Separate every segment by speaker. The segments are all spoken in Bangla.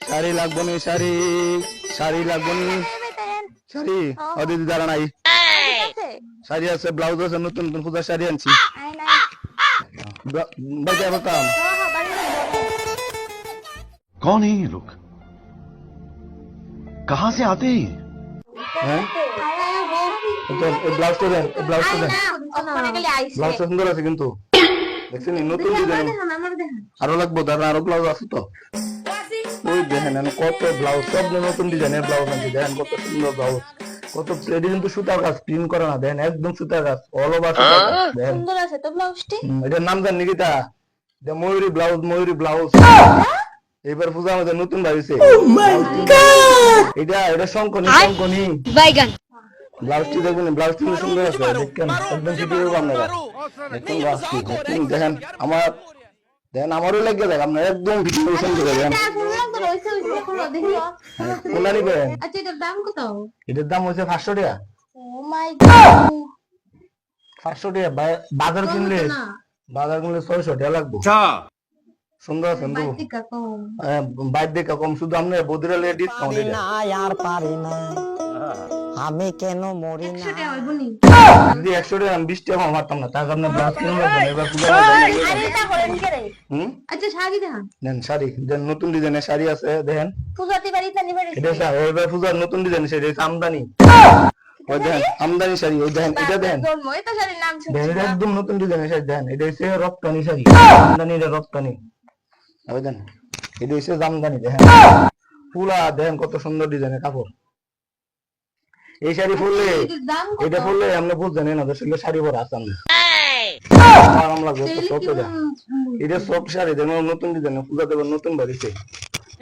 Speaker 1: শাড়ি লাগবো নি শাড়ি শাড়ি লাগবো নি শাড়ি দিদি দাঁড়া নাই শাড়ি আছে ব্লাউজ আছে নতুন নতুন পূজার শাড়ি আনছি বাজে বলতাম
Speaker 2: कौन है ये लोग कहां से आते हैं
Speaker 1: হ্যাঁ ব্লাউজটা দেন ব্লাউজটা দেন ব্লাউজটা সুন্দর আছে কিন্তু দেখছেন নতুন ডিজাইন আরো লাগবো দাঁড়া আরো ব্লাউজ আছে তো ওই দেখেন কত ব্লাউজ সব নতুন ডিজাইনের ব্লাউজ আছে দেখেন কত সুন্দর ব্লাউজ কত এটি কিন্তু সুতার কাজ প্রিন্ট করা না দেখেন একদম সুতার কাজ অল ওভার দেখেন
Speaker 3: সুন্দর আছে তো ব্লাউজটি
Speaker 1: এটার নাম জান নিকিতা এটা ময়ূরী ব্লাউজ এবার পূজা আমাদের নতুন বাড়িছে এটা শঙ্কনি
Speaker 3: বাইগান
Speaker 1: ব্লাউজটি দেখুন ব্লাউজটি সুন্দর আছে দেখেন একদম ভিডিও আপনারা দেখুন দেখেন আমারও লাগে দেখ আপনারা একদম ভিডিও সুন্দর দেখেন কোনটা নিবেন
Speaker 3: আচ্ছা এটার দাম কত
Speaker 1: এটার দাম হচ্ছে 500 টাকা
Speaker 3: ও মাই গড
Speaker 1: 500 টাকা বাজার কিনলে 600 টাকা লাগবে সুন্দর আছে বাইর দেখা কম শুধু আপনি বদিরালে ডিসকাউন্ট এটা
Speaker 4: না यार পারি না আমি কেন মরি না
Speaker 3: 100 টাকা হইবো নি
Speaker 1: যদি 100 টাকা 20 টাকা মারতাম না তার কারণে ব্লাউজ কিনে লাগবে এবার পূজা
Speaker 3: আরে এটা করেন কে রে আচ্ছা শাড়ি দেখান
Speaker 1: নেন শাড়ি দেন নতুন ডিজাইনের শাড়ি আছে দেখেন
Speaker 3: পূজাতে বাড়িতে নিবারে
Speaker 1: এটা স্যার এবার পূজার নতুন ডিজাইন শাড়ি আমদানি ওই দেখেন আমদানি শাড়ি ওই দেখেন এটা দেখেন
Speaker 3: জন্ম এটা শাড়ির নাম শুনছি
Speaker 1: এটা একদম নতুন ডিজাইনের শাড়ি দেখেন এটা হচ্ছে রপ্তানি শাড়ি আমদানি এটা রপ্তানি ওই দেখেন এটা হচ্ছে জামদানি দেখেন পুরা দেখেন কত সুন্দর ডিজাইনের কাপড় এই শাড়ি পরলে এটা পরলে আপনি বুঝছেন না আসলে শাড়ি পরা আছে আরাম লাগবে তো সব এটা সব শাড়ি দেখেন নতুন ডিজাইনের পূজা দেবেন নতুন বাড়িতে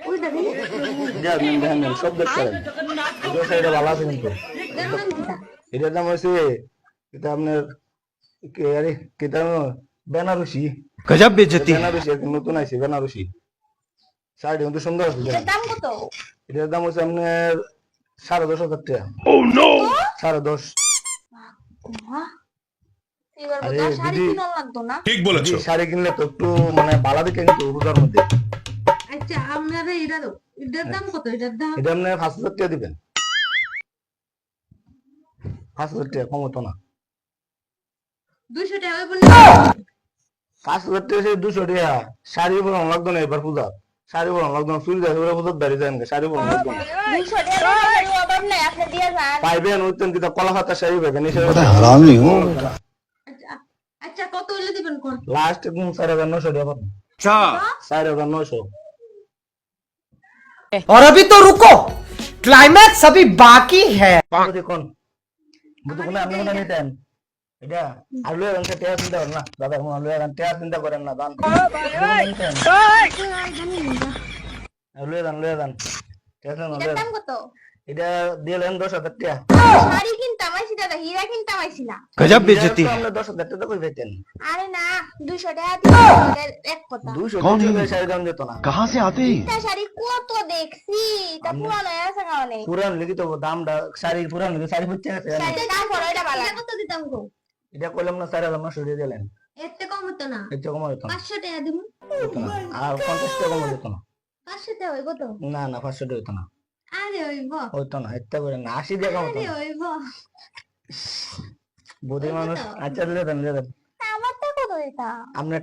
Speaker 3: ওইটা দিন
Speaker 1: দেখেন সব দেখতে পারেন এটা শাড়িটা ভালো আছে কিন্তু এটার দাম হচ্ছে এটা আপনার আরে কেটা বেনারসি
Speaker 2: गजब बेइज्जती
Speaker 1: বেনারসি নতুন আছে বেনারসি শাড়ি কিন্তু সুন্দর আছে
Speaker 3: এটার দাম কত
Speaker 1: এটার দাম হচ্ছে আপনার 10,500 টাকা সাড়ে 10
Speaker 3: এবার
Speaker 1: আরে
Speaker 3: বোধহয় শাড়ি
Speaker 1: দিদি,
Speaker 3: কিনা লাগতো না
Speaker 2: ठीक बोलेছো
Speaker 1: শাড়ি কিনলে তো একটু মানে ভালো দেখে কিন্তু পূজার মধ্যে
Speaker 3: আচ্ছা আপনারা এটার দাম কত এটার দাম
Speaker 1: এটা আপনি 5,000 টাকা দিবেন 5,000 টাকা কম হতো না
Speaker 3: 200 টাকা হইবো
Speaker 1: 5,000 টাকা সেই 200 টাকা শাড়ি পরা লাগতো না এবার পূজা শাড়ি পরা লাগতো না চুড়িদার পরে পূজার দাঁড়িয়ে যান শাড়ি পরা লাগতো না
Speaker 3: 200 টাকা শাড়ি অভাব নাই আপনি দিয়ে যান
Speaker 1: পাইবেন ওইতেন কিটা কলা পাতা শাড়ি পাইবেন এই শাড়ি
Speaker 2: हरामी हो
Speaker 3: আচ্ছা আচ্ছা কত হইলে দিবেন কোন
Speaker 1: লাস্ট একদম 4,900 টাকা পাবেন
Speaker 2: अच्छा
Speaker 1: 4,900
Speaker 4: और अभी तो रुको क्लाइमैक्स अभी बाकी है
Speaker 1: দেখুন বুঝতে কোন আপনি কোন নিতেন এটা আলু এর অংশে টেয়া চিন্তা করেন না দাদা কোন আলু এর টেয়া চিন্তা করেন না দান আলু এর দান টেয়া
Speaker 3: এটার দাম কত
Speaker 1: এটা দিলেন 10,000 টাকা
Speaker 3: শাড়ি কিনতাম আইছি দাদা হীরা কিনতাম আইছি না
Speaker 2: गजब बेइज्जती
Speaker 1: আমরা 10,000 টাকা কই পেতেন
Speaker 3: আরে না 200 টাকা দিয়ে এক কথা
Speaker 1: 200
Speaker 2: कौन है
Speaker 1: টাকা
Speaker 2: ये?
Speaker 1: শাড়ি দাম যেত না
Speaker 2: कहां से आते हैं
Speaker 3: এটা শাড়ি কত দেখছি তা পুরানো আছে কারণে
Speaker 1: পুরান লিখিত দামটা শাড়ি পুরান লিখিত শাড়ি পড়তে আছে
Speaker 3: শাড়ির দাম বড় এটা ভালো কত দিতাম গো
Speaker 1: এটা কইলাম না 4,900 দিয়ে দিলেন
Speaker 3: এতে কম হতো না
Speaker 1: এটা কম হতো না
Speaker 3: 500 টাকা দিব
Speaker 1: আর 50 টাকা কম হতো না
Speaker 3: 500 টাকা হইব তো
Speaker 1: না না 500 টাকা হতো না
Speaker 3: আরে হইব
Speaker 1: হতো না এটা করে না 80 টাকা হতো
Speaker 3: আরে
Speaker 1: না
Speaker 3: হইব
Speaker 1: বুদ্ধি মানুষ আচ্ছা দিলেন
Speaker 3: আমার তো কত দিতা
Speaker 1: আপনার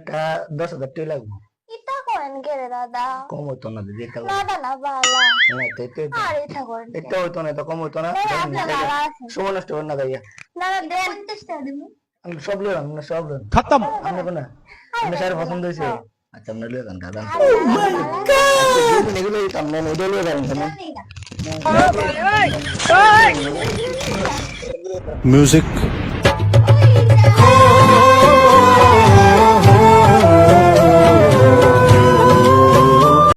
Speaker 1: 10,000 টাকা লাগবে
Speaker 3: এটা করেন কে রে দাদা
Speaker 1: কম হতো না দিদি এটা
Speaker 3: না না ভালো
Speaker 1: না এটা
Speaker 3: আর এটা করেন
Speaker 1: এটা হতো না এটা কম হতো না
Speaker 3: আপনার ভালো আছে
Speaker 1: সময় নষ্ট করেন না ভাইয়া
Speaker 3: না না দেন 50 টাকা দিব
Speaker 1: আমি সব লইলাম না সব লইলাম
Speaker 2: खत्म
Speaker 1: আপনি কোন আপনি শাড়ি পছন্দ হয়েছে আচ্ছা আপনি লইলাম দাদা এগুলো আমি ওদের লইলাম
Speaker 2: म्यूजिक